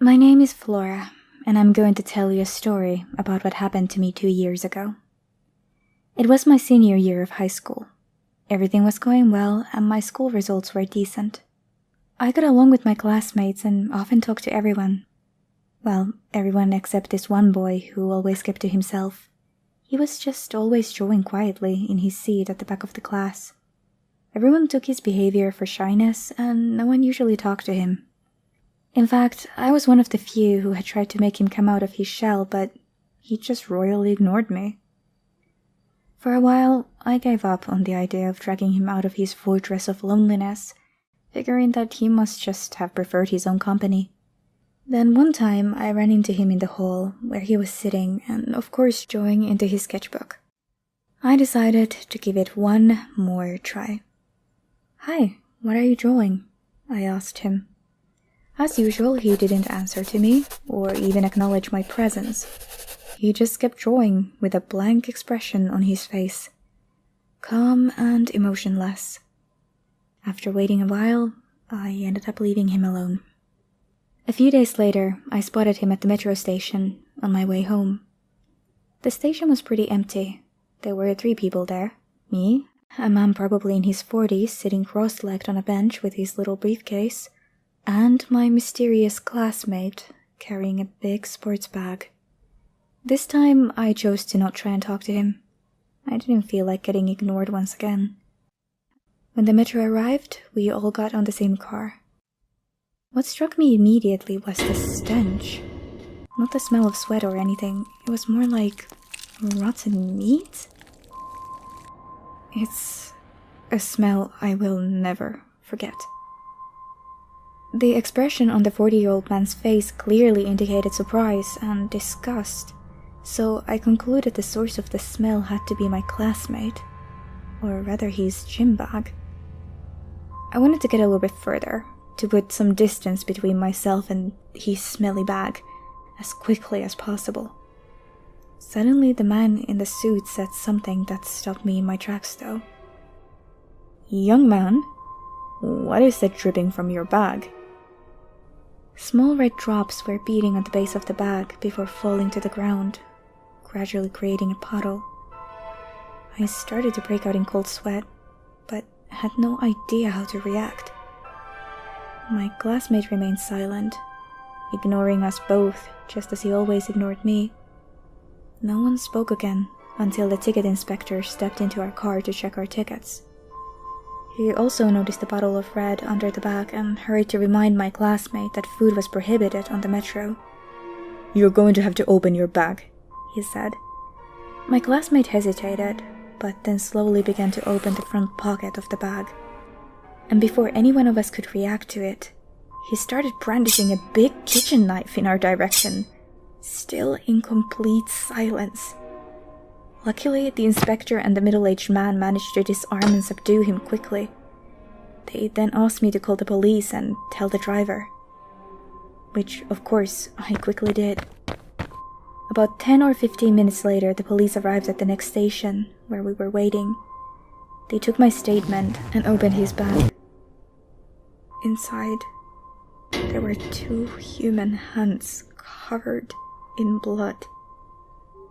My name is Flora, and I'm going to tell you a story about what happened to me 2 years ago. It was my senior year of high school. Everything was going well, and my school results were decent. I got along with my classmates and often talked to everyone. Well, everyone except this one boy who always kept to himself. He was just always drawing quietly in his seat at the back of the class. Everyone took his behavior for shyness, and no one usually talked to him. In fact, I was one of the few who had tried to make him come out of his shell, but he just royally ignored me. For a while, I gave up on the idea of dragging him out of his fortress of loneliness, figuring that he must just have preferred his own company. Then one time, I ran into him in the hall, where he was sitting, and of course drawing into his sketchbook. I decided to give it one more try. "Hi, what are you drawing?" I asked him. As usual, he didn't answer to me, or even acknowledge my presence. He just kept drawing, with a blank expression on his face. Calm and emotionless. After waiting a while, I ended up leaving him alone. A few days later, I spotted him at the metro station, on my way home. The station was pretty empty. There were 3 people there. Me, a man probably in his 40s sitting cross-legged on a bench with his little briefcase, and my mysterious classmate carrying a big sports bag. This time, I chose to not try and talk to him. I didn't feel like getting ignored once again. When the metro arrived, we all got on the same car. What struck me immediately was the stench. Not the smell of sweat or anything, it was more like rotten meat. It's a smell I will never forget. The expression on the 40-year-old man's face clearly indicated surprise and disgust, so I concluded the source of the smell had to be my classmate, or rather his gym bag. I wanted to get a little bit further, to put some distance between myself and his smelly bag, as quickly as possible. Suddenly the man in the suit said something that stopped me in my tracks though. "Young man, what is that dripping from your bag?" Small red drops were beating at the base of the bag before falling to the ground, gradually creating a puddle. I started to break out in cold sweat, but had no idea how to react. My classmate remained silent, ignoring us both just as he always ignored me. No one spoke again until the ticket inspector stepped into our car to check our tickets. He also noticed the bottle of red under the bag and hurried to remind my classmate that food was prohibited on the metro. "You're going to have to open your bag," he said. My classmate hesitated, but then slowly began to open the front pocket of the bag. And before any one of us could react to it, he started brandishing a big kitchen knife in our direction, still in complete silence. Luckily, the inspector and the middle-aged man managed to disarm and subdue him quickly. They then asked me to call the police and tell the driver, which, of course, I quickly did. About 10 or 15 minutes later, the police arrived at the next station, where we were waiting. They took my statement and opened his bag. Inside, there were 2 human hands covered in blood.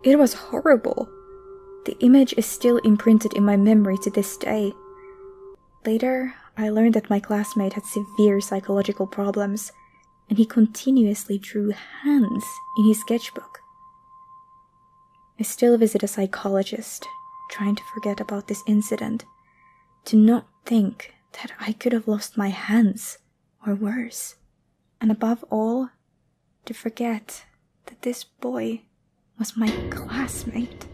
It was horrible. The image is still imprinted in my memory to this day. Later, I learned that my classmate had severe psychological problems, and he continuously drew hands in his sketchbook. I still visit a psychologist, trying to forget about this incident, to not think that I could have lost my hands, or worse, and above all, to forget that this boy was my classmate.